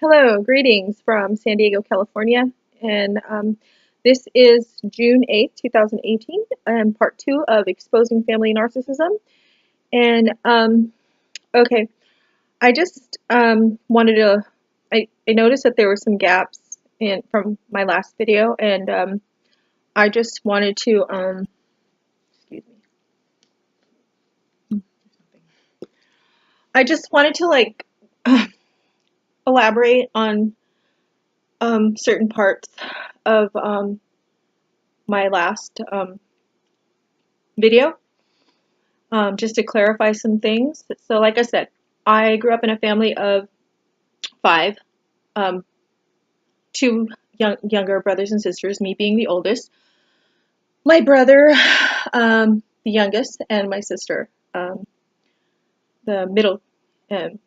Hello, greetings from San Diego, California, and this is June 8th, 2018, and part 2 of Exposing Family Narcissism. And okay, I just wanted to, I noticed that there were some gaps from my last video, and I just wanted to, excuse me, I just wanted to like elaborate on certain parts of my last video, just to clarify some things. So like I said, I grew up in a family of 5, two younger brothers and sisters, me being the oldest, my brother, the youngest, and my sister, the middle um,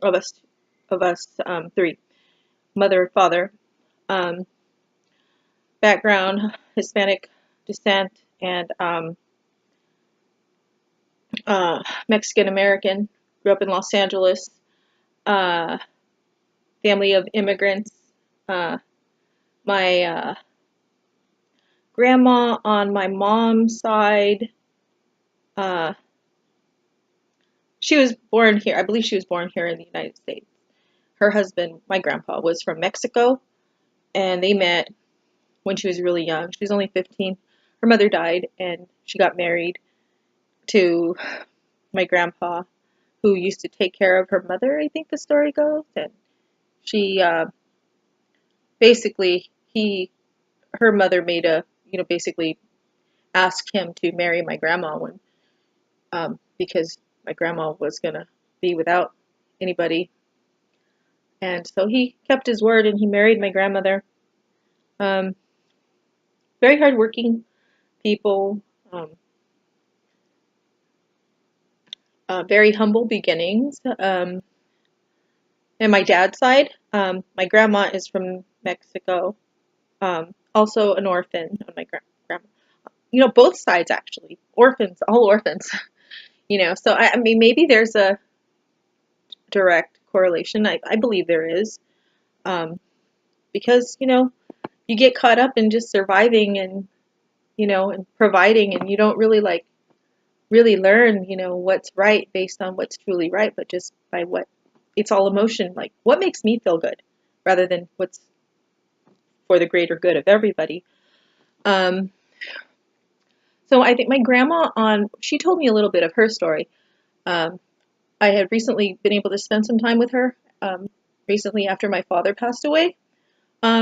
of us 3, mother, father, um, background, Hispanic descent, and Mexican American. Grew up in Los Angeles. Uh, Family of immigrants. My grandma on my mom's side, uh, she was born here. I believe she was born here in the United States. Her husband, my grandpa, was from Mexico, and they met when she was really young. She was only 15. Her mother died, and she got married to my grandpa, who used to take care of her mother, I think the story goes. And she basically, her mother made basically asked him to marry my grandma because my grandma was going to be without anybody. And so he kept his word and he married my grandmother. Very hardworking people, very humble beginnings. And my dad's side, my grandma is from Mexico, also an orphan on my grandma. Both sides actually, orphans, all orphans. So I mean, maybe there's a direct correlation. I believe there is, because you get caught up in just surviving and and providing, and you don't really really learn what's right based on what's truly right, but just by what it's all emotion, like what makes me feel good rather than what's for the greater good of everybody. So I think my grandma she told me a little bit of her story. I had recently been able to spend some time with her, recently after my father passed away.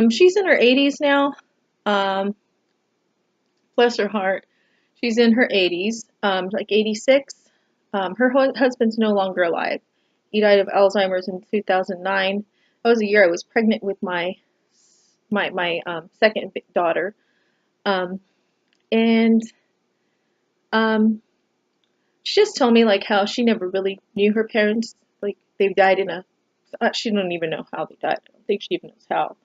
She's in her 80s now. Bless her heart. She's in her 80s, like 86. Her husband's no longer alive. He died of Alzheimer's in 2009. That was the year I was pregnant with my second daughter. And she just told me like how she never really knew her parents. Like they died she don't even know how they died. I don't think she even knows how.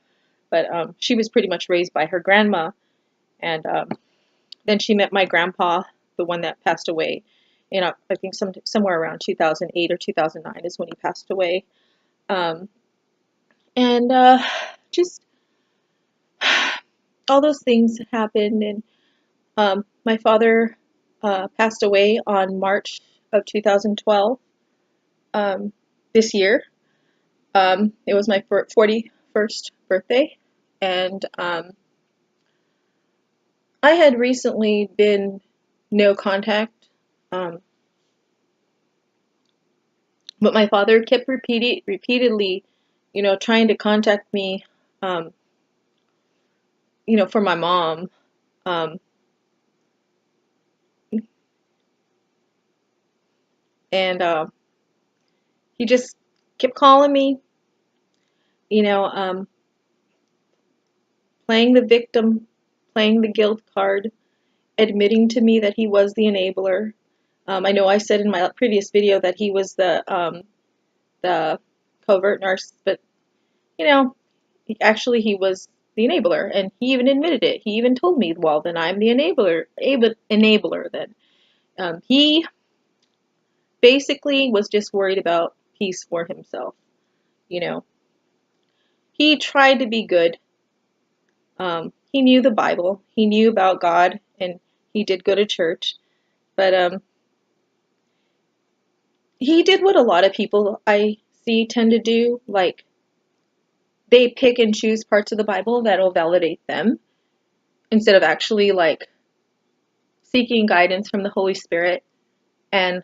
But she was pretty much raised by her grandma. And then she met my grandpa, the one that passed away. I think somewhere around 2008 or 2009 is when he passed away. And just all those things happened. And my father passed away on March of 2012, this year. It was my 41st birthday. And I had recently been no contact, but my father kept repeatedly, trying to contact me, for my mom. And he just kept calling me, playing the victim, playing the guilt card, admitting to me that he was the enabler. I know I said in my previous video that he was the covert narcissist, but actually he was the enabler, and he even admitted it. He even told me, well, then I'm the enabler. Then he basically was just worried about peace for himself, you know. he tried to be good. He knew the Bible, he knew about God, and he did go to church, but he did what a lot of people I see tend to do, like they pick and choose parts of the Bible that'll validate them instead of actually like seeking guidance from the Holy Spirit and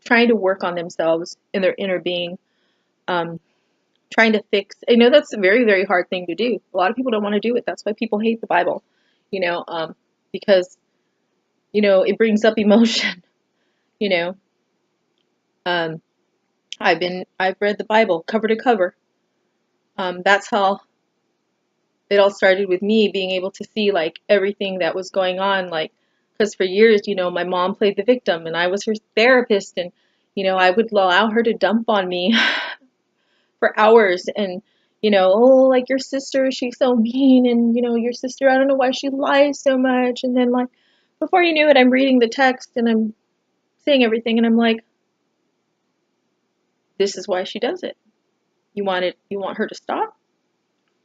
trying to work on themselves in their inner being, trying to fix. I know that's a very, very hard thing to do. A lot of people don't want to do it. That's why people hate the Bible, you know, because, it brings up emotion, you know. Um, I've read the Bible cover to cover. That's how it all started with me being able to see like everything that was going on, like, because for years, my mom played the victim and I was her therapist, and I would allow her to dump on me for hours, and oh, like, your sister, she's so mean, and your sister, I don't know why she lies so much, and then, like, before you knew it, I'm reading the text and I'm saying everything, and I'm like, this is why she does it. You want her to stop,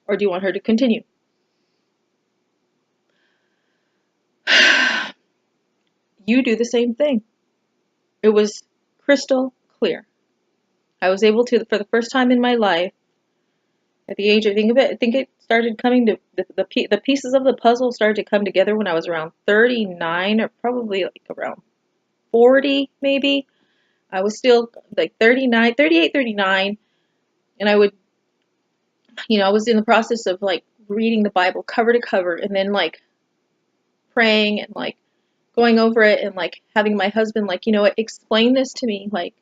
or do you want her to continue? You do the same thing. It was crystal clear. I was able to, for the first time in my life, at the age, I think it started coming to, the pieces of the puzzle started to come together when I was around 39, or probably like around 40, maybe. I was still like 39, 38, 39, and I was in the process of like reading the Bible cover to cover, and then like praying and like going over it, and like having my husband, like, explain this to me, like,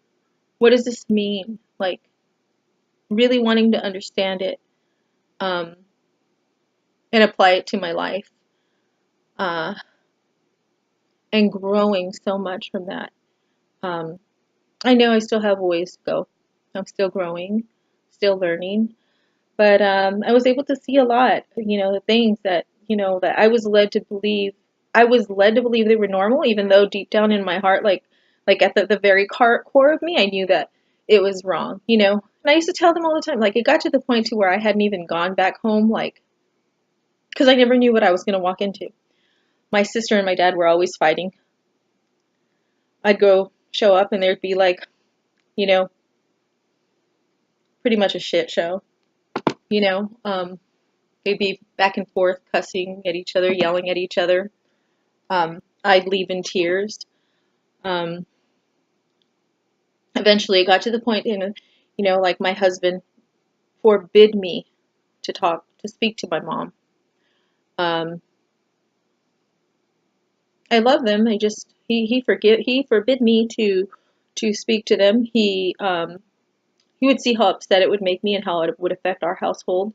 what does this mean? Like, really wanting to understand it, and apply it to my life, uh, and growing so much from that. Um, I know I still have a ways to go. I'm still growing, still learning, but I was able to see a lot. The things that that I was led to believe. I was led to believe they were normal, even though deep down in my heart, like at the very core of me, I knew that it was wrong. And I used to tell them all the time. Like, it got to the point to where I hadn't even gone back home, like, because I never knew what I was going to walk into. My sister and my dad were always fighting. I'd go show up and there'd be like, you know, pretty much a shit show. You know, they'd be back and forth, cussing at each other, yelling at each other. I'd leave in tears. Um, Eventually, it got to the point, like, my husband forbid me to speak to my mom. Um, I love them. He forbid me to speak to them. He would see how upset it would make me and how it would affect our household.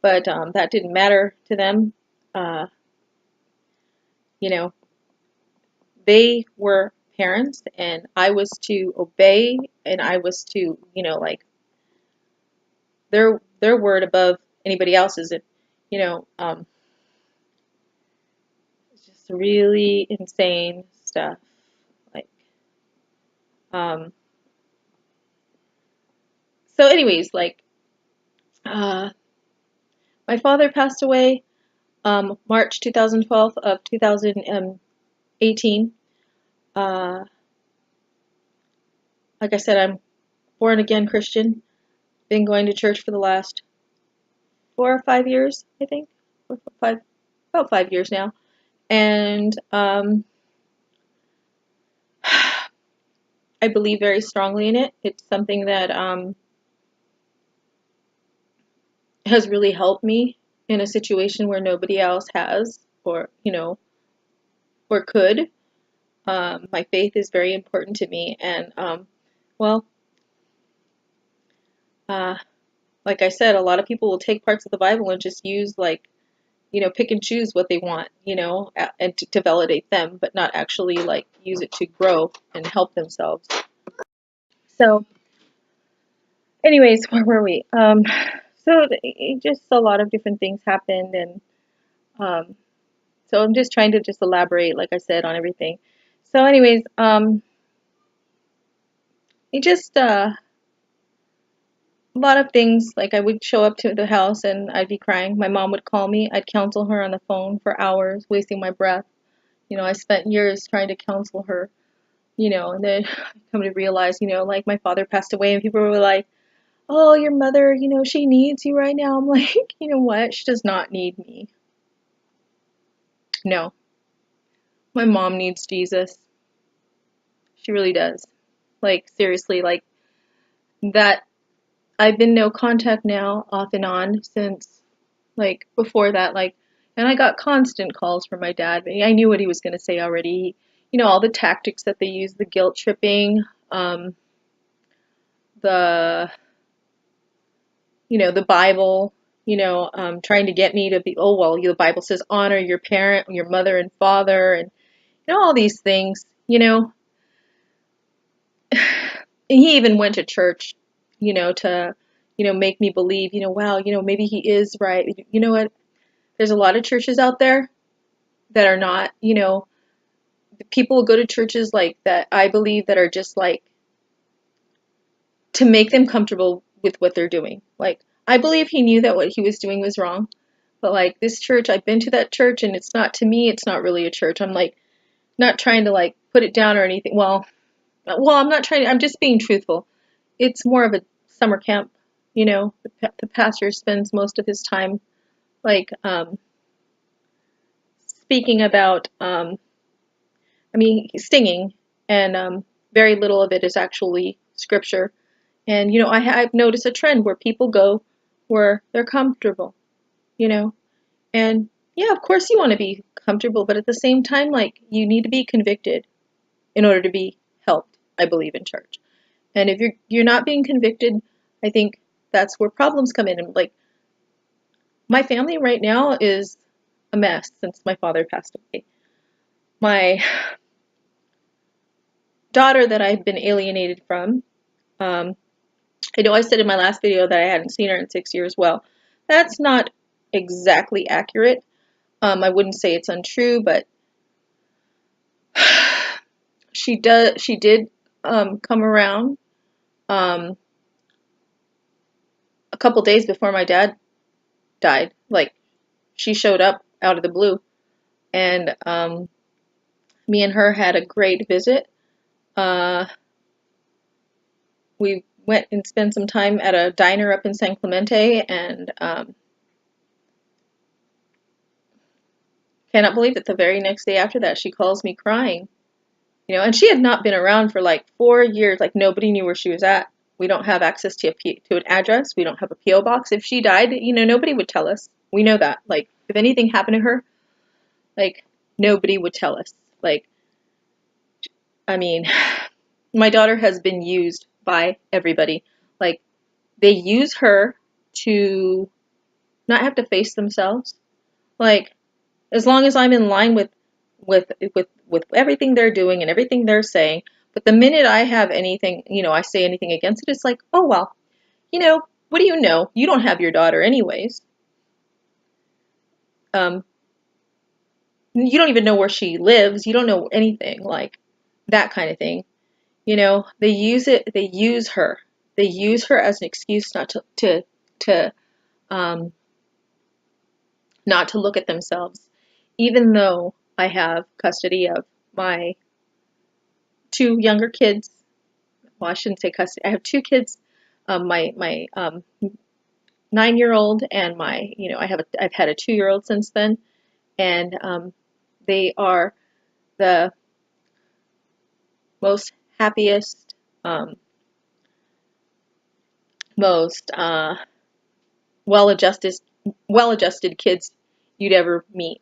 But that didn't matter to them. Uh, you know, they were parents, and I was to obey, and I was to, like, their word above anybody else's. And you know, it's just really insane stuff. Like, um, so, anyways, like, uh, my father passed away March 2012 of 2018. Like I said, I'm born again Christian. Been going to church for the last 4 or 5 years, I think. 4, 5, about 5 years now. And I believe very strongly in it. It's something that has really helped me in a situation where nobody else has, or or could. My faith is very important to me, and well, uh, like I said, a lot of people will take parts of the Bible and just use, like, pick and choose what they want, and to validate them, but not actually, like, use it to grow and help themselves. So, anyways, where were we? So just a lot of different things happened, and so I'm just trying to just elaborate, like I said, on everything. So, anyways, it just a lot of things, like I would show up to the house and I'd be crying. My mom would call me. I'd counsel her on the phone for hours, wasting my breath. I spent years trying to counsel her, and then I come to realize, like my father passed away and people were like, oh, your mother, she needs you right now. I'm like, you know what? She does not need me. No. My mom needs Jesus. She really does. Like, seriously, like, that, I've been no contact now, off and on, since, like, before that, like, and I got constant calls from my dad, but I knew what he was going to say already. All the tactics that they use, the guilt tripping, the, the Bible, trying to get me to be, oh, well, the Bible says honor your parent, your mother and father, and, all these things, And he even went to church, to, make me believe, wow, maybe he is right. You know what? There's a lot of churches out there that are not, people go to churches like that, I believe, that are just like to make them comfortable with what they're doing. Like, I believe he knew that what he was doing was wrong. But like this church, I've been to that church and it's not, to me, it's not really a church. I'm like, not trying to like put it down or anything. I'm not trying to, I'm just being truthful. It's more of a summer camp, the pastor spends most of his time like speaking about singing, and very little of it is actually scripture. And I've noticed a trend where people go where they're comfortable, you know and yeah, of course you want to be comfortable, but at the same time, like, you need to be convicted in order to be helped, I believe, in church. And if you're not being convicted, I think that's where problems come in. And like, my family right now is a mess since my father passed away. My daughter that I've been alienated from, I know I said in my last video that I hadn't seen her in 6 years. Well, that's not exactly accurate. I wouldn't say it's untrue, but she did come around a couple days before my dad died. Like, she showed up out of the blue, and me and her had a great visit. We went and spent some time at a diner up in San Clemente, and cannot believe it. The very next day after that, she calls me crying. And she had not been around for like 4 years. Like, nobody knew where she was at. We don't have access to an address. We don't have a P.O. box. If she died, nobody would tell us. We know that. Like, if anything happened to her, like, nobody would tell us. Like, I mean, my daughter has been used by everybody. Like, they use her to not have to face themselves. Like, as long as I'm in line with everything they're doing and everything they're saying. But the minute I have anything, I say anything against it, it's like, oh, well, what do you know? You don't have your daughter anyways. You don't even know where she lives. You don't know anything, like that kind of thing. They use her. They use her as an excuse um, not to look at themselves. Even though I have custody of my two younger kids. Well, I shouldn't say custody. I have two kids, my 9-year-old and I've had a 2-year-old since then, and they are the most happiest, most well-adjusted kids you'd ever meet.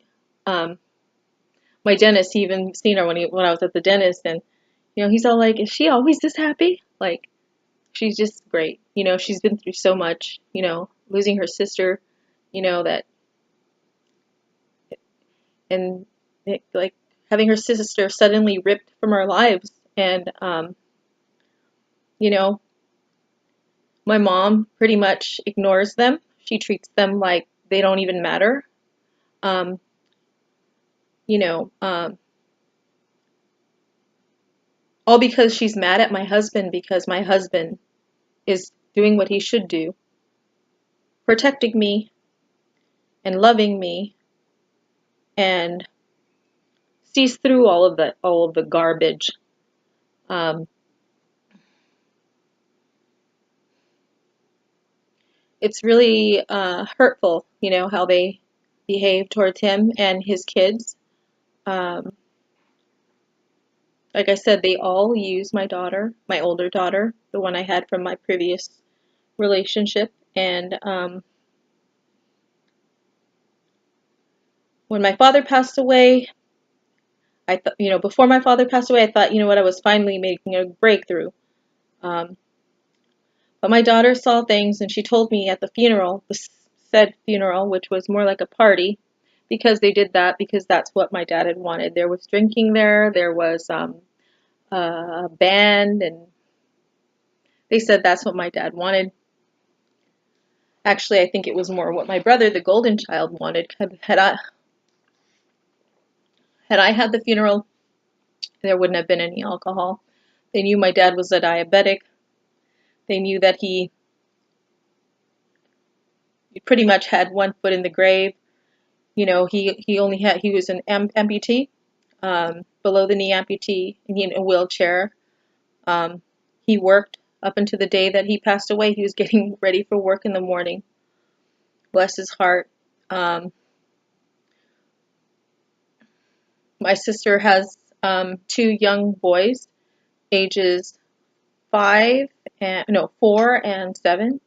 My dentist, he even seen her when I was at the dentist, and he's all like, "Is she always this happy?" Like, she's just great. She's been through so much, losing her sister, that, and like having her sister suddenly ripped from our lives. And, my mom pretty much ignores them. She treats them like they don't even matter. Um, you know, um, all because she's mad at my husband because my husband is doing what he should do, protecting me and loving me, and sees through all of the garbage. Um, it's really hurtful, how they behave towards him and his kids. Um, like I said, they all use my daughter, my older daughter, the one I had from my previous relationship. And when my father passed away, I thought, before my father passed away, I thought, I was finally making a breakthrough. Um, but my daughter saw things, and she told me at the funeral, the said funeral, which was more like a party, because they did that because that's what my dad had wanted. There was drinking there was a band, and they said that's what my dad wanted. Actually, I think it was more what my brother, the golden child, wanted. Had I had the funeral, there wouldn't have been any alcohol. They knew my dad was a diabetic. They knew that he pretty much had one foot in the grave. He was an amputee, below the knee amputee, and he in a wheelchair. He worked up until the day that he passed away. He was getting ready for work in the morning. Bless his heart. My sister has two young boys, ages 4 and 7.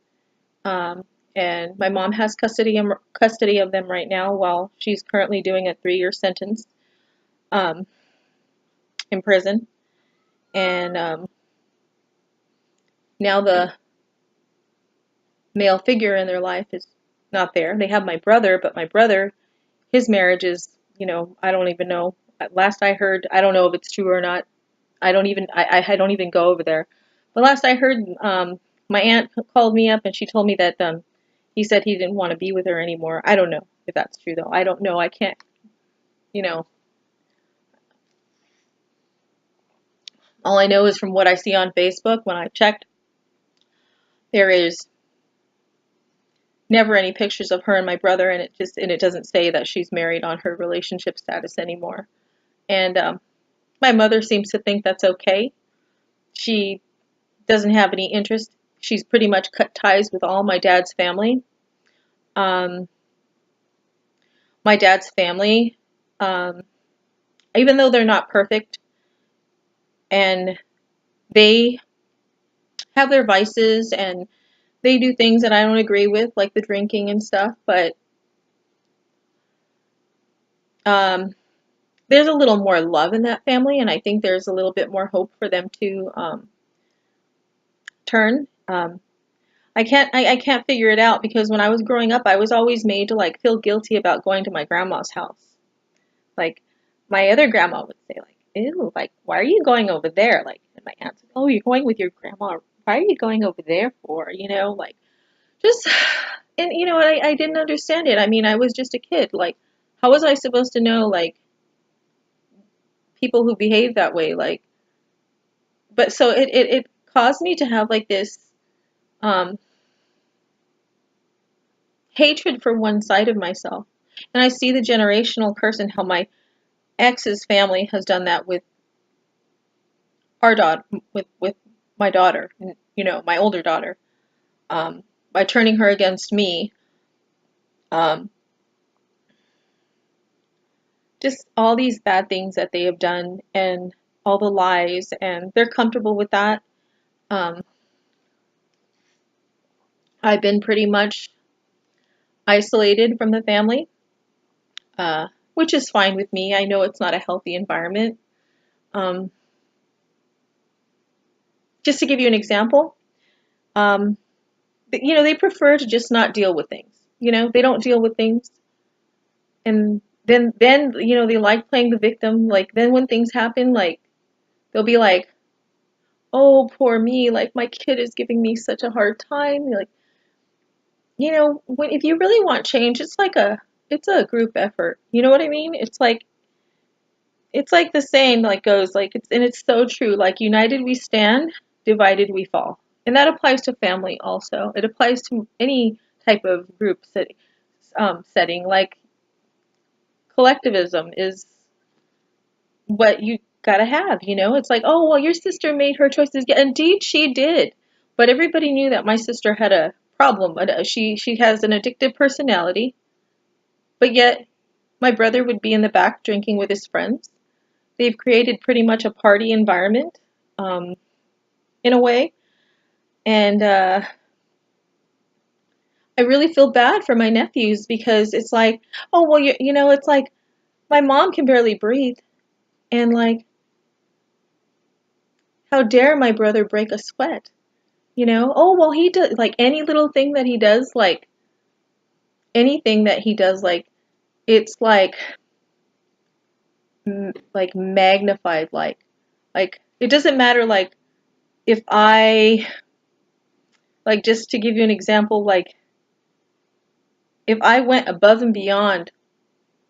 And my mom has custody of them right now, while she's currently doing a 3-year sentence in prison. And now the male figure in their life is not there. They have my brother, but my brother, his marriage is, I don't even know. Last I heard, I don't know if it's true or not. I don't even go over there. But last I heard, my aunt called me up and she told me that he said he didn't want to be with her anymore. I don't know if that's true though. I don't know. I can't, you know. All I know is from what I see on Facebook when I checked, there is never any pictures of her and my brother, and it doesn't say that she's married on her relationship status anymore. And my mother seems to think that's okay. She doesn't have any interest. She's pretty much cut ties with all my dad's family. Um, my dad's family, um, even though they're not perfect, and they have their vices and they do things that I don't agree with, like the drinking and stuff, but there's a little more love in that family, and I think there's a little bit more hope for them to turn. I can't figure it out, because when I was growing up, I was always made to like feel guilty about going to my grandma's house. Like my other grandma would say, like, "Ew, like why are you going over there?" Like, and my aunt said, "Oh, you're going with your grandma. Why are you going over there for?" Like just, and I didn't understand it. I mean, I was just a kid. Like, how was I supposed to know like people who behave that way? Like, but so it caused me to have like this um, hatred for one side of myself. And I see the generational curse and how my ex's family has done that with our daughter, with my daughter, my older daughter, by turning her against me. Um, just all these bad things that they have done, and all the lies, and they're comfortable with that. Um, I've been pretty much isolated from the family, which is fine with me. I know it's not a healthy environment. Um, just to give you an example, um, they prefer to just not deal with things. They don't deal with things, and then they like playing the victim. Like then when things happen, like they'll be like, "Oh, poor me! Like my kid is giving me such a hard time." Like, when if you really want change, it's a group effort. You know what I mean? It's like the saying like goes like it's so true. Like united we stand, divided we fall. And that applies to family also. It applies to any type of group setting. Like collectivism is what you gotta have, you know? It's like, oh, well, your sister made her choices. Yeah, indeed, she did. But everybody knew that my sister had a problem. She has an addictive personality, but yet my brother would be in the back drinking with his friends. They've created pretty much a party environment, um, in a way. And I really feel bad for my nephews because it's like, oh, well, you know, it's like my mom can barely breathe. And like, how dare my brother break a sweat? You know, oh, well, he does, like any little thing that he does, like anything that he does, like it's like magnified, like it doesn't matter, like if I, like just to give you an example, like if I went above and beyond,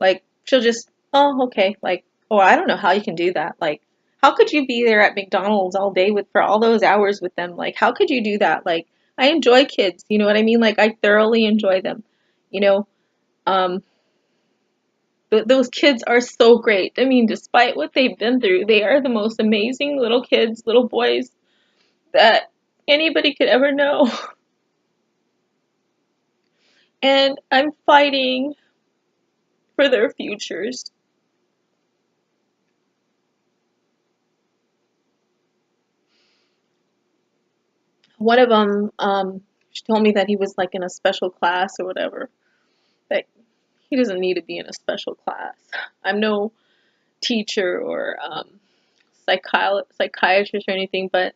like she'll just, oh, okay, like, oh, I don't know how you can do that. Like, how could you be there at McDonald's all day with for all those hours with them? Like, how could you do that? Like, I enjoy kids, you know what I mean? Like, I thoroughly enjoy them, you know. Um, those kids are so great. I mean, despite what they've been through, they are the most amazing little kids, little boys that anybody could ever know. And I'm fighting for their futures. One of them, she told me that he was like in a special class or whatever. That he doesn't need to be in a special class. I'm no teacher or psychiatrist or anything, but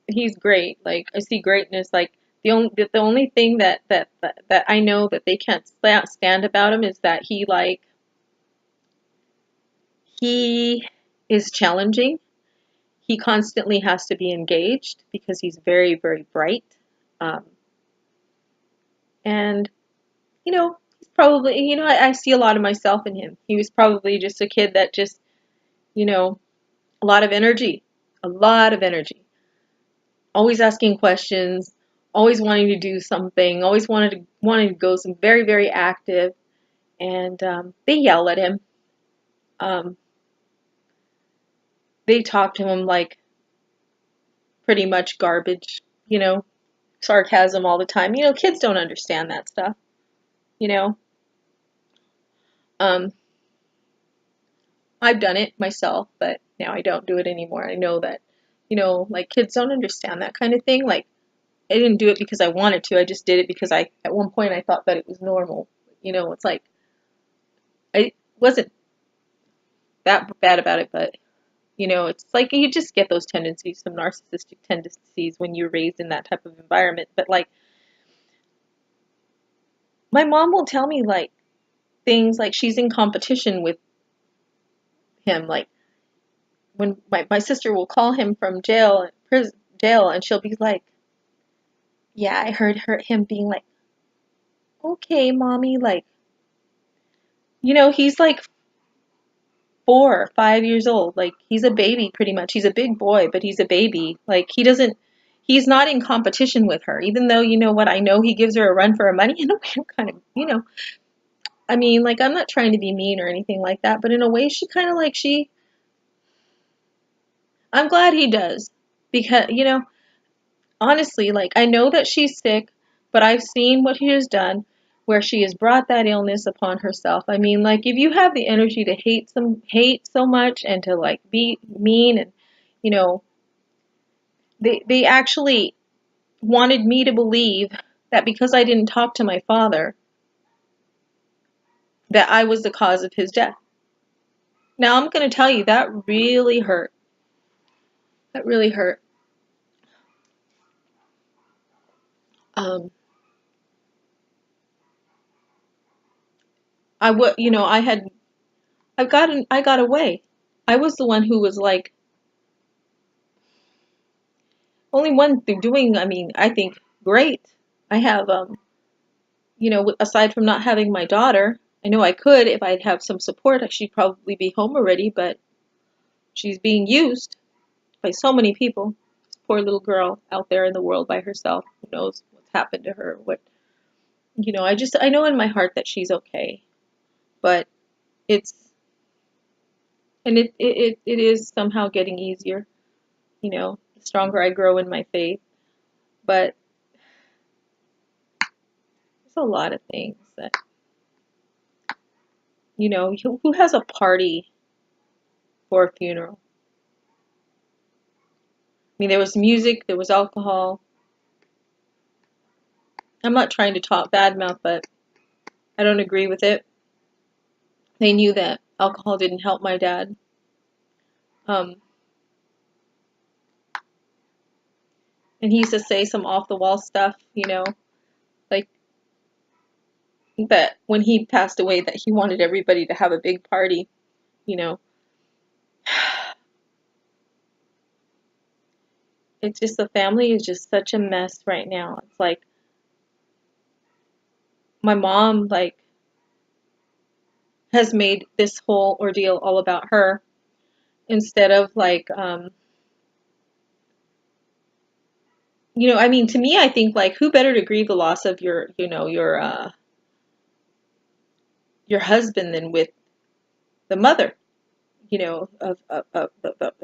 he's great. Like I see greatness. Like the only thing that I know that they can't stand about him is that he is challenging. He constantly has to be engaged because he's very, very bright. Um, and you know, he's probably, you know, I see a lot of myself in him. He was probably just a kid that just, you know, a lot of energy, a lot of energy, always asking questions, always wanting to do something, always wanting to go some very, very active. And they yell at him. Um, they talk to him like pretty much garbage, you know, sarcasm all the time. You know, kids don't understand that stuff, you know. Um, I've done it myself, but now I don't do it anymore. I know that, you know, like kids don't understand that kind of thing. Like I didn't do it because I wanted to. I just did it because at one point I thought that it was normal. You know, it's like I wasn't that bad about it, but you know, it's like you just get those tendencies, some narcissistic tendencies when you're raised in that type of environment. But like my mom will tell me like things like she's in competition with him. Like when my sister will call him from jail, and she'll be like, yeah, I heard him being like, okay, mommy, like, you know, he's like 4 or 5 years old. Like he's a baby pretty much. He's a big boy, but he's a baby. Like he's not in competition with her, even though you know what, I know he gives her a run for her money. In a way, I'm kind of, you know, I mean, like I'm not trying to be mean or anything like that, but in a way she kind of like I'm glad he does because, you know, honestly, like I know that she's sick, but I've seen what he has done where she has brought that illness upon herself. I mean, like if you have the energy to hate so much and to like be mean and you know, they actually wanted me to believe that because I didn't talk to my father that I was the cause of his death. Now I'm going to tell you that really hurt. That really hurt. Um I would, you know, I got away. I was the one who was like only one thing doing, I mean, I think great. I have, you know, aside from not having my daughter, I know I could, if I'd have some support, she'd probably be home already, but she's being used by so many people. poor little girl out there in the world by herself. Who knows what's happened to her? What, I know in my heart that she's okay, but it's, and it is somehow getting easier, the stronger I grow in my faith. But there's a lot of things that, who has a party for a funeral? I mean, there was music, there was alcohol. I'm not trying to talk badmouth, but I don't agree with it. They knew that alcohol didn't help my dad. Um, and he used to say some off the wall stuff, like that when he passed away, that he wanted everybody to have a big party, you know. It's just, the family is just such a mess right now. It's like my mom, like, has made this whole ordeal all about her instead of like, I mean, to me, I think, like, who better to grieve the loss of your husband than with the mother, of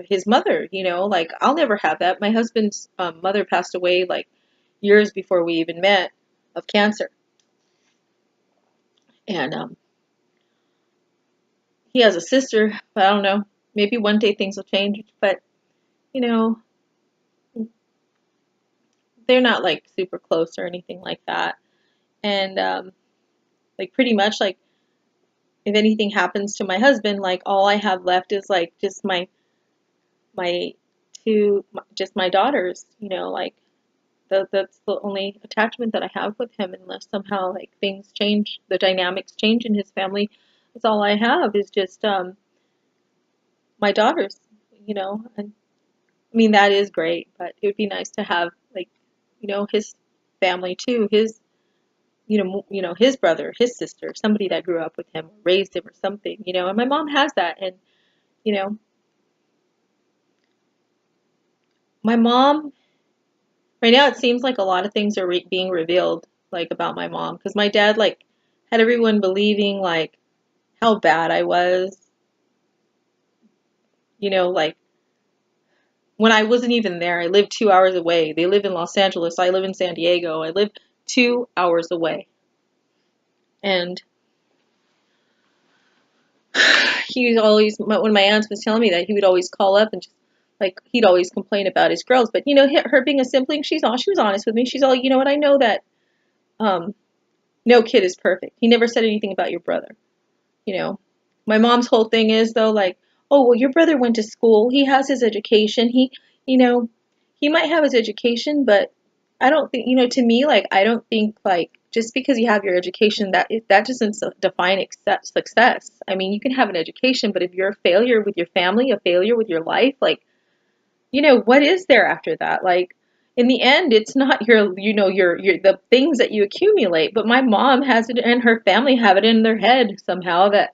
his mother, like, I'll never have that. My husband's mother passed away like years before we even met, of cancer. And he has a sister, but I don't know. Maybe one day things will change. But, you know, they're not like super close or anything like that. And like, pretty much, like, if anything happens to my husband, like, all I have left is like just my just my daughters. Like, that's the only attachment that I have with him, unless somehow, like, things change, the dynamics change in his family. That's all I have is just my daughters. And I mean, that is great, but it would be nice to have, like, his family too, his his brother, his sister, somebody that grew up with him, raised him or something, and my mom has that. And you know my mom, right now, it seems like a lot of things are being revealed, like, about my mom, because my dad, like, had everyone believing, like, how bad I was, like, when I wasn't even there. I lived 2 hours away. They live in Los Angeles. I live in San Diego. I live 2 hours away. And he always, when my aunt was telling me that, he would always call up and just, like, he'd always complain about his girls. But, her being a sibling, she was honest with me. She's all, what, I know that no kid is perfect. He never said anything about your brother. My mom's whole thing is, though, like, oh, well, your brother went to school. He has his education. He might have his education, but I don't think, to me, like, I don't think, like, just because you have your education, that doesn't define success. I mean, you can have an education, but if you're a failure with your family, a failure with your life, like, what is there after that? Like, in the end, it's not your the things that you accumulate, but my mom has it, and her family have it in their head somehow that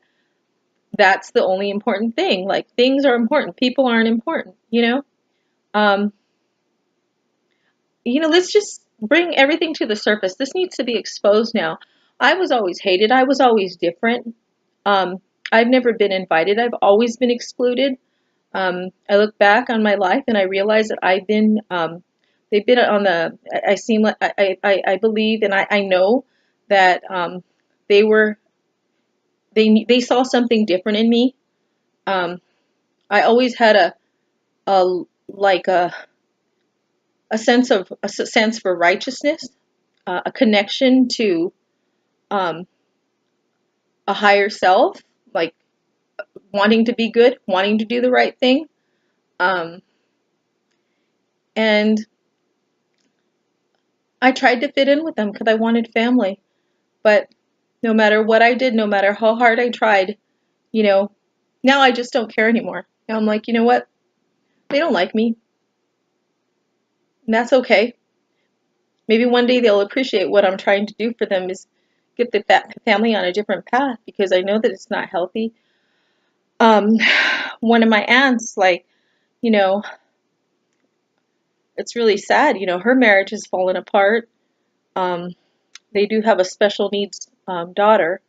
that's the only important thing. Like, things are important, people aren't important. Um, let's just bring everything to the surface. This needs to be exposed now. I was always hated. I was always different. Um, I've never been invited. I've always been excluded. I look back on my life and I realize that they've been on the, I seem like, I believe, and I know that they were, they saw something different in me. Um, I always had a like a sense for righteousness, a connection to um, a higher self, like wanting to be good, wanting to do the right thing, um, and I tried to fit in with them because I wanted family. But no matter what I did, no matter how hard I tried, you know, now I just don't care anymore. Now I'm like, you know what? They don't like me, and that's okay. Maybe one day they'll appreciate what I'm trying to do for them is get the family on a different path, because I know that it's not healthy. Um, one of my aunts, like, you know, it's really sad. You know, her marriage has fallen apart. Um, they do have a special needs daughter.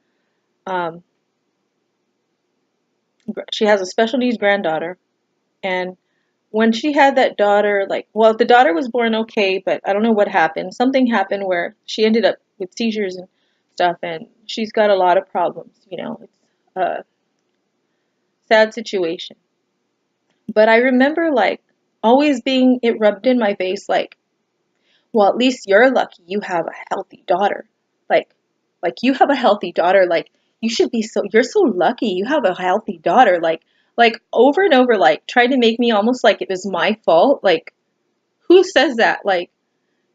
Um, she has a special needs granddaughter, and when she had that daughter, like, well, the daughter was born okay, but I don't know what happened. Something happened where she ended up with seizures and stuff, and she's got a lot of problems. You know, it's a sad situation. But I remember like always being it rubbed in my face, like, well, at least you're lucky you have a healthy daughter. Like, like you have a healthy daughter. Like, you should be so, you're so lucky you have a healthy daughter. Like over and over, like trying to make me almost like it was my fault. Like, who says that? Like,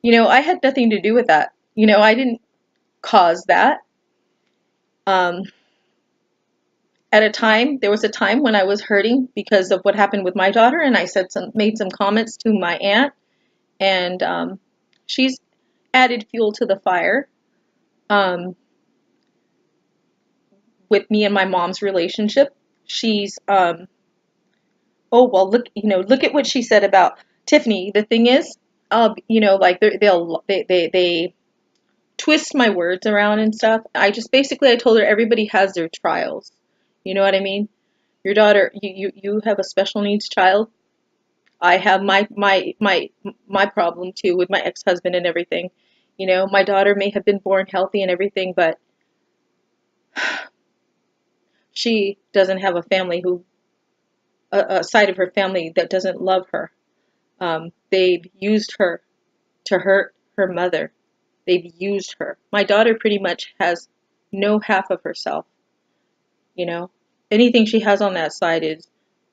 you know, I had nothing to do with that. You know, I didn't cause that. Um, there was a time when I was hurting because of what happened with my daughter, and I made some comments to my aunt, and she's added fuel to the fire. Um, with me and my mom's relationship. She's oh well, look, you know, look at what she said about Tiffany. The thing is, you know, like they twist my words around and stuff. I told her everybody has their trials. You know what I mean? Your daughter, you have a special needs child. I have my problem too with my ex-husband and everything. You know, my daughter may have been born healthy and everything, but she doesn't have a family who a side of her family that doesn't love her. They've used her to hurt her mother. They've used her. My daughter pretty much has no half of herself, you know. Anything she has on that side is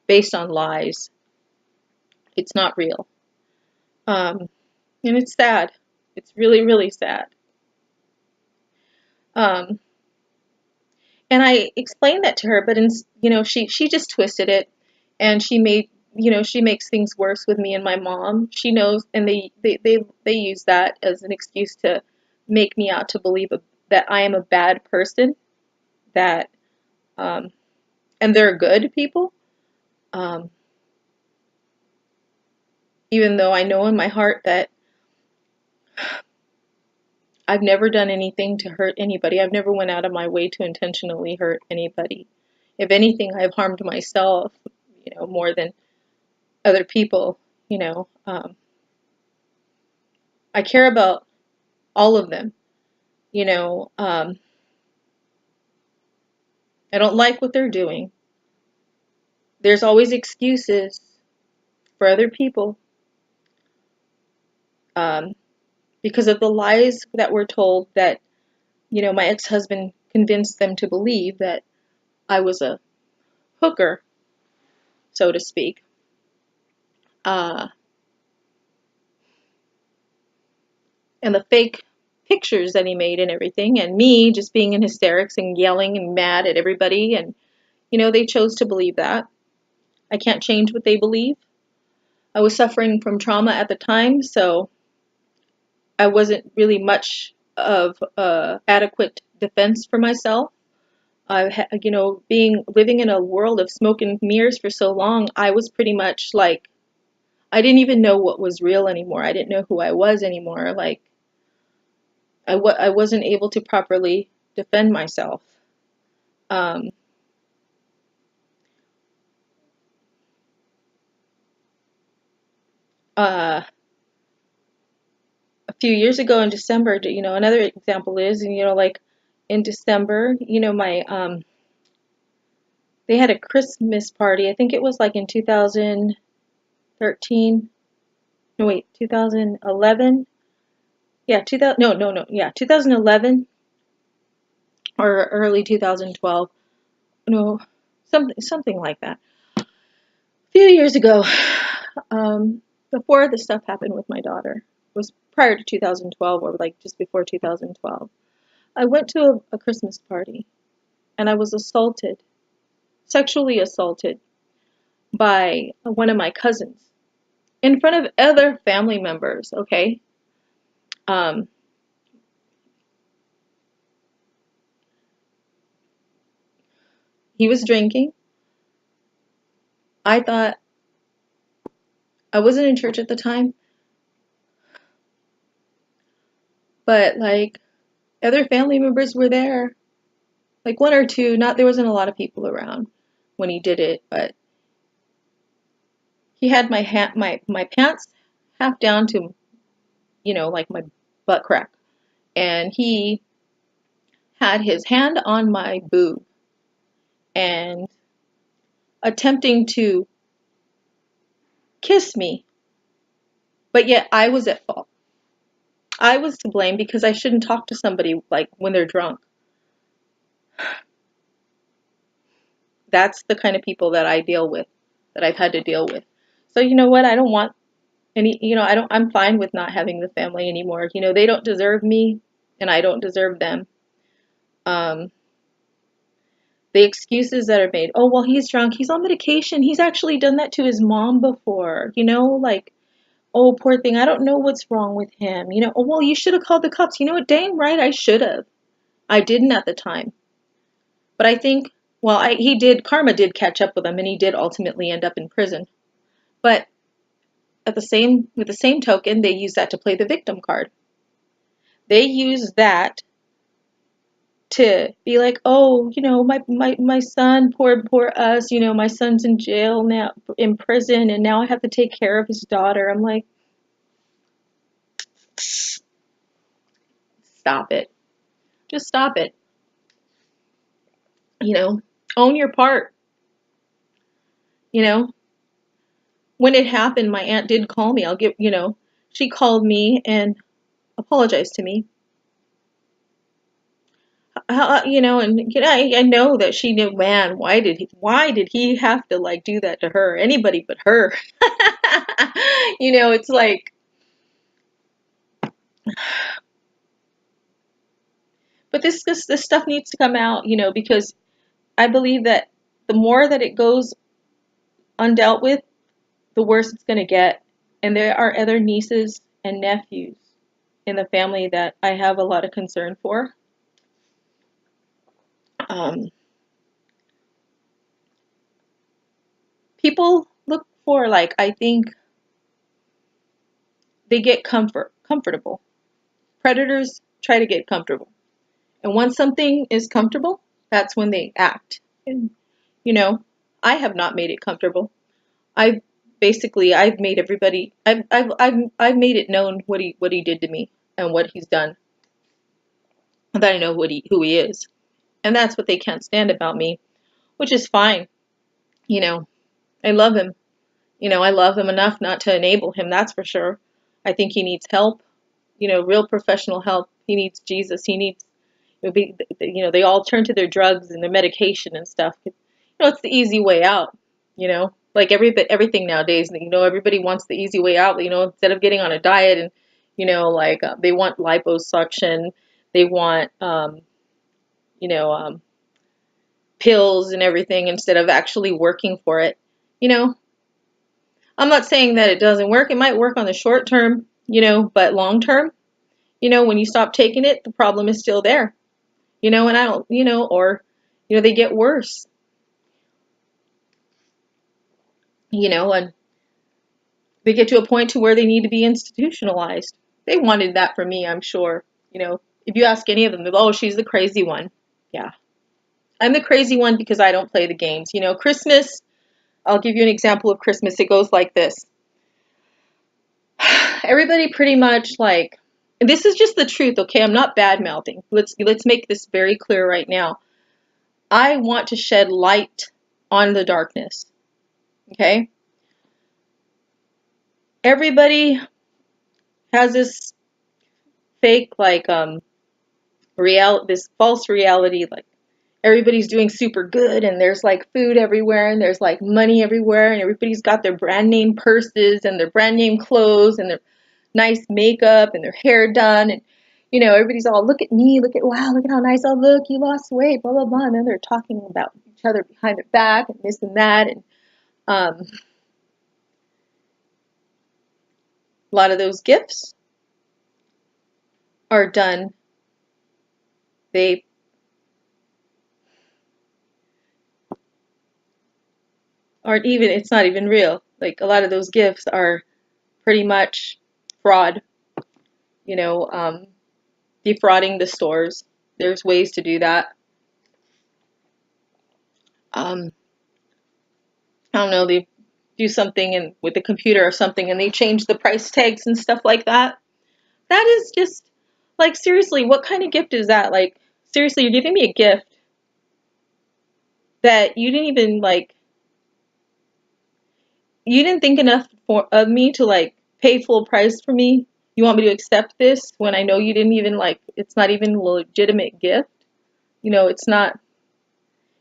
based on lies. It's not real. Um, and it's sad. It's really, really sad. Um, and I explained that to her, but you know, she just twisted it, and she makes things worse with me and my mom. She knows, and they use that as an excuse to make me out to believe that I am a bad person, that um, and they're good people. Um, Even though I know in my heart that I've never done anything to hurt anybody. I've never went out of my way to intentionally hurt anybody. If anything, I've harmed myself, you know, more than other people, you know. I care about all of them, you know. I don't like what they're doing. There's always excuses for other people um, because of the lies that we're told that, you know, my ex-husband convinced them to believe that I was a hooker, so to speak. Uh, and the fake pictures that he made and everything, and me just being in hysterics and yelling and mad at everybody, and you know, they chose to believe that. I can't change what they believe. I was suffering from trauma at the time, so I wasn't really much of adequate defense for myself. You know, living in a world of smoke and mirrors for so long, I was pretty much like I didn't even know what was real anymore. I didn't know who I was anymore. Like I wasn't able to properly defend myself. Um, a few years ago in December, you know, another example is, you know, like in December, you know, they had a Christmas party. I think it was like in 2013. No, wait, 2011. Yeah, 2000. No, no, no. Yeah, 2011 or early 2012. No, something like that. A few years ago, um, before the stuff happened with my daughter, it was prior to 2012 or like just before 2012. I went to a Christmas party and I was assaulted, sexually assaulted by one of my cousins in front of other family members, okay? Um, he was drinking. I thought I wasn't in church at the time, But like other family members were there, like one or two. Not there wasn't a lot of people around when he did it, but he had my pants half down to, like my butt crack, and he had his hand on my boob and attempting to kiss me, but yet I was at fault. I was to blame because I shouldn't talk to somebody like when they're drunk. That's the kind of people that I deal with, that I've had to deal with. So you know what? I don't want any, I'm fine with not having the family anymore. They don't deserve me and I don't deserve them. Um, the excuses that are made. Oh, well, he's drunk. He's on medication. He's actually done that to his mom before, like, oh, poor thing. I don't know what's wrong with him. Oh, well, you should have called the cops. You know what? Dang right, I should have. I didn't at the time. But I think, well, karma did catch up with him and he did ultimately end up in prison. But with the same token, they use that to play the victim card. They use that to be like, oh, my son, poor us, my son's in jail now, in prison, and now I have to take care of his daughter. I'm like, stop it. Just stop it. Own your part. When it happened, my aunt did call me. She called me and apologized to me. And I know that she knew, man, why did he have to like do that to her? Anybody but her. It's like, but this stuff needs to come out, because I believe that the more that it goes undealt with, the worse it's going to get. And there are other nieces and nephews in the family that I have a lot of concern for. Um, People look for, like, I think they get comfortable. Predators try to get comfortable. And once something is comfortable, that's when they act. And, I have not made it comfortable. I've made everybody, I've made it known what he did to me and what he's done. And that I know who he is. And that's what they can't stand about me, which is fine. I love him. I love him enough not to enable him, that's for sure. I think he needs help, real professional help. He needs Jesus. He needs, they all turn to their drugs and their medication and stuff. It's the easy way out, like everything nowadays, everybody wants the easy way out, instead of getting on a diet and, they want liposuction, they want, you know, um, pills and everything instead of actually working for it. I'm not saying that it doesn't work. It might work on the short term, but long term, when you stop taking it, the problem is still there, and I don't, or, they get worse, and they get to a point to where they need to be institutionalized. They wanted that from me, I'm sure. If you ask any of them, oh, she's the crazy one. Yeah. I'm the crazy one because I don't play the games. Christmas, I'll give you an example of Christmas. It goes like this. Everybody pretty much like, and this is just the truth, okay? I'm not bad mouthing. Let's make this very clear right now. I want to shed light on the darkness. Okay? Everybody has this fake this false reality, like everybody's doing super good and there's like food everywhere and there's like money everywhere and everybody's got their brand name purses and their brand name clothes and their nice makeup and their hair done, and everybody's all, look at me, wow, look at how nice I look, you lost weight, blah blah blah, and then they're talking about each other behind their back and this and that, and a lot of those gifts are done, they aren't even, it's not even real. Like a lot of those gifts are pretty much fraud, you know. defrauding the stores. There's ways to do that. I don't know, they do something with the computer or something and they change the price tags and stuff like that. That is just, like, seriously, what kind of gift is that? Like, seriously, you're giving me a gift that you didn't even, like, you didn't think enough of me to, like, pay full price for me. You want me to accept this when I know you didn't even, like, it's not even a legitimate gift. It's not,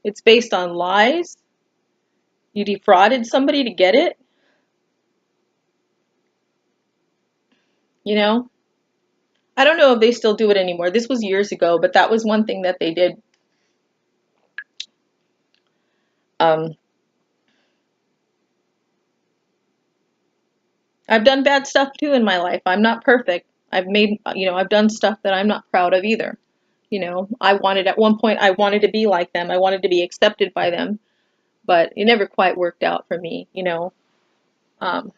it's based on lies. You defrauded somebody to get it, you know? I don't know if they still do it anymore. This was years ago, but that was one thing that they did. Um, I've done bad stuff too in my life. I'm not perfect. I've done stuff that I'm not proud of either. At one point, I wanted to be like them. I wanted to be accepted by them, but it never quite worked out for me. Um,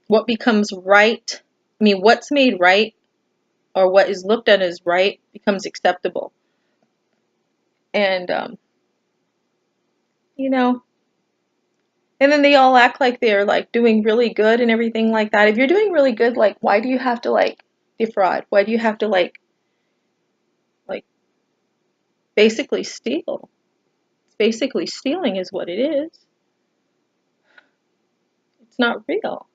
what becomes right, what's made right or what is looked at as right becomes acceptable. And, you know, and then they all act like they're like doing really good and everything like that. If you're doing really good, like, why do you have to like defraud? Why do you have to like basically steal? It's basically stealing is what it is. It's not real,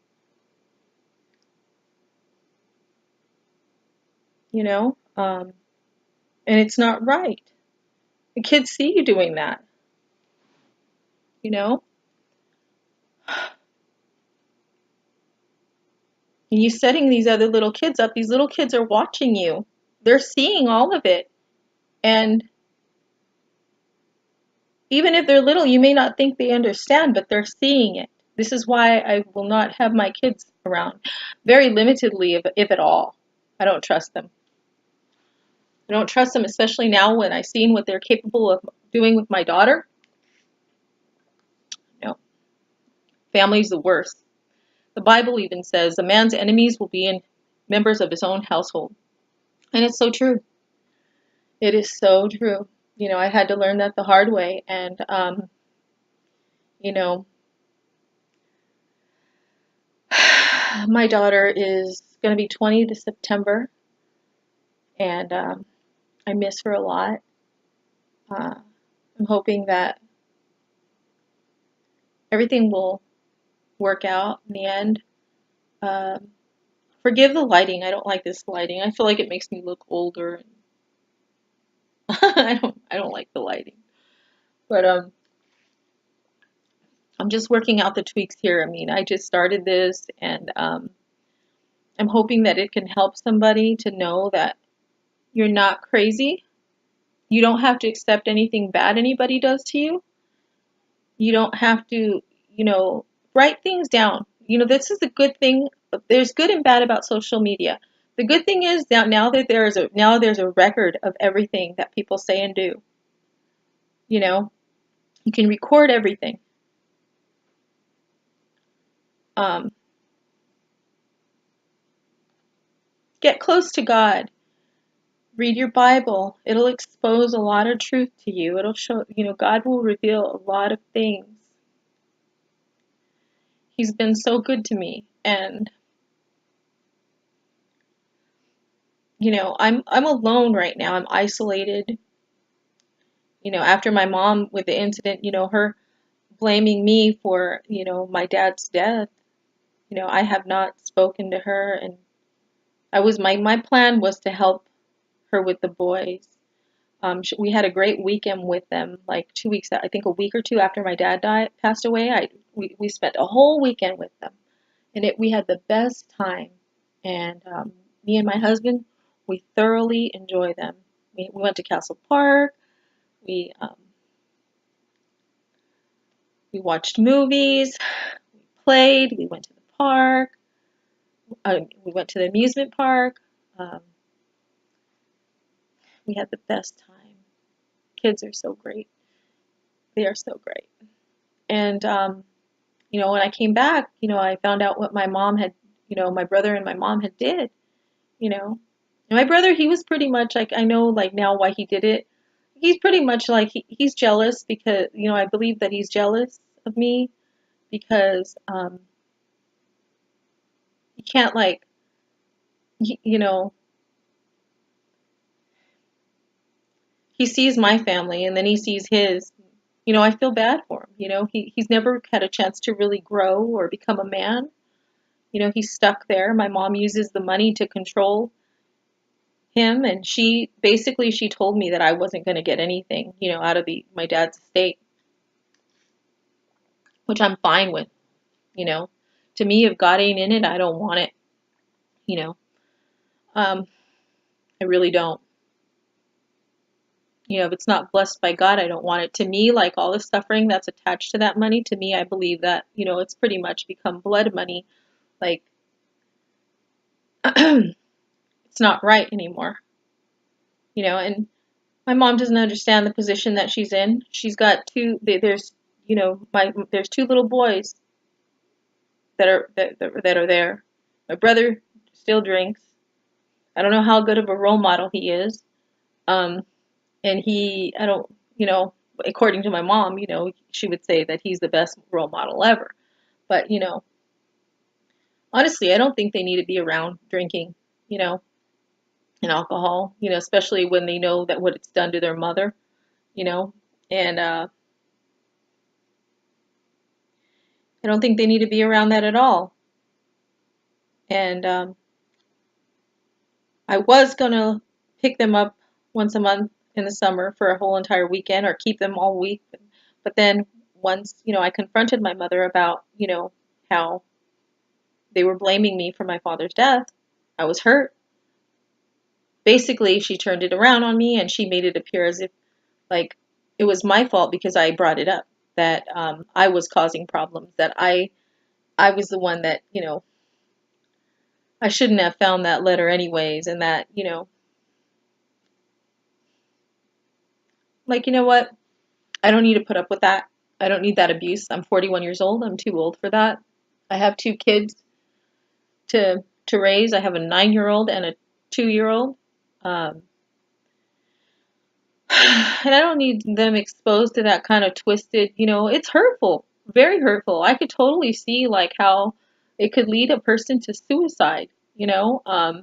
you know? And it's not right. The kids see you doing that, you know? And you setting these other little kids up. These little kids are watching you. They're seeing all of it. And even if they're little, you may not think they understand, but they're seeing it. This is why I will not have my kids around. Very limitedly, if at all. I don't trust them. I don't trust them, especially now when I've seen what they're capable of doing with my daughter. You know, family's the worst. The Bible even says a man's enemies will be in members of his own household. And it's so true. It is so true. I had to learn that the hard way. And, you know, my daughter is going to be 20 this September. And I miss her a lot. I'm hoping that everything will work out in the end. Forgive the lighting. I don't like this lighting. I feel like it makes me look older. I don't like the lighting. But I'm just working out the tweaks here. I just started this, and I'm hoping that it can help somebody to know that you're not crazy. You don't have to accept anything bad anybody does to you. You don't have to, write things down. This is a good thing. There's good and bad about social media. The good thing is that now there's a record of everything that people say and do. You can record everything. Um, get close to God. Read your Bible. It'll expose a lot of truth to you. It'll show, God will reveal a lot of things. He's been so good to me. And, I'm alone right now. I'm isolated. After my mom with the incident, her blaming me for, my dad's death. I have not spoken to her, and my plan was to help her with the boys. We had a great weekend with them, like 2 weeks, I think a week or two after my dad passed away. We spent a whole weekend with them, and we had the best time. And me and my husband, we thoroughly enjoy them. We went to Castle Park. We we watched movies. We played. We went to the park. We went to the amusement park. Um, we had the best time. Kids are so great. They are so great. And when I came back, I found out what my mom had, my brother and my mom had did. you know. And my brother, he was pretty much like, I know like now why he did it. He's pretty much like he's jealous because, I believe that he's jealous of me because he can't like, he, you know, he sees my family and then he sees his. I feel bad for him. He's never had a chance to really grow or become a man. He's stuck there. My mom uses the money to control him, and she told me that I wasn't going to get anything, out of my dad's estate, which I'm fine with. you know. To me, if God ain't in it, I don't want it. You know, um, I really don't. If it's not blessed by God, I don't want it. To me, like all the suffering that's attached to that money, to me, I believe that, it's pretty much become blood money. Like, it's not right anymore. And my mom doesn't understand the position that she's in. She's got there's two little boys that are there. My brother still drinks. I don't know how good of a role model he is. Um, and I don't, according to my mom, she would say that he's the best role model ever. But, honestly, I don't think they need to be around drinking, you know, and alcohol, especially when they know that what it's done to their mother, you know, and I don't think they need to be around that at all. And I was going to pick them up once a month in the summer for a whole entire weekend or keep them all week. But then once, I confronted my mother about, how they were blaming me for my father's death, I was hurt. Basically, she turned it around on me and she made it appear as if like it was my fault because I brought it up, that I was causing problems, that I was the one that, I shouldn't have found that letter anyways, and that, like, you know what? I don't need to put up with that. I don't need that abuse. I'm 41 years old. I'm too old for that. I have two kids to raise. I have a 9-year-old and a 2-year-old. Um, and I don't need them exposed to that kind of twisted, it's hurtful, very hurtful. I could totally see like how it could lead a person to suicide, you know. I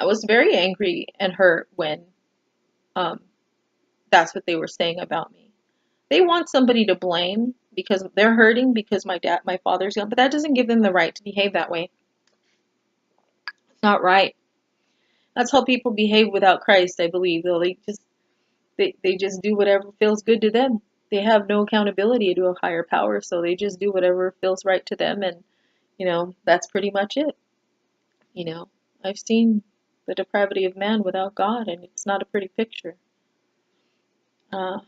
was very angry and hurt when um, that's what they were saying about me. They want somebody to blame because they're hurting because my father's gone, but that doesn't give them the right to behave that way. It's not right. That's how people behave without Christ, I believe. Though they just do whatever feels good to them. They have no accountability to a higher power, so they just do whatever feels right to them, and that's pretty much it. You know, I've seen the depravity of man without God, and it's not a pretty picture. Uh,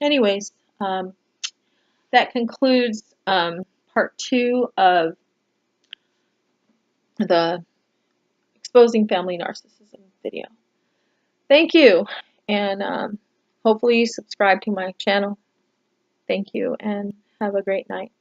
anyways, that concludes part 2 of the exposing family narcissism video. Thank you, and hopefully you subscribe to my channel. Thank you, and have a great night.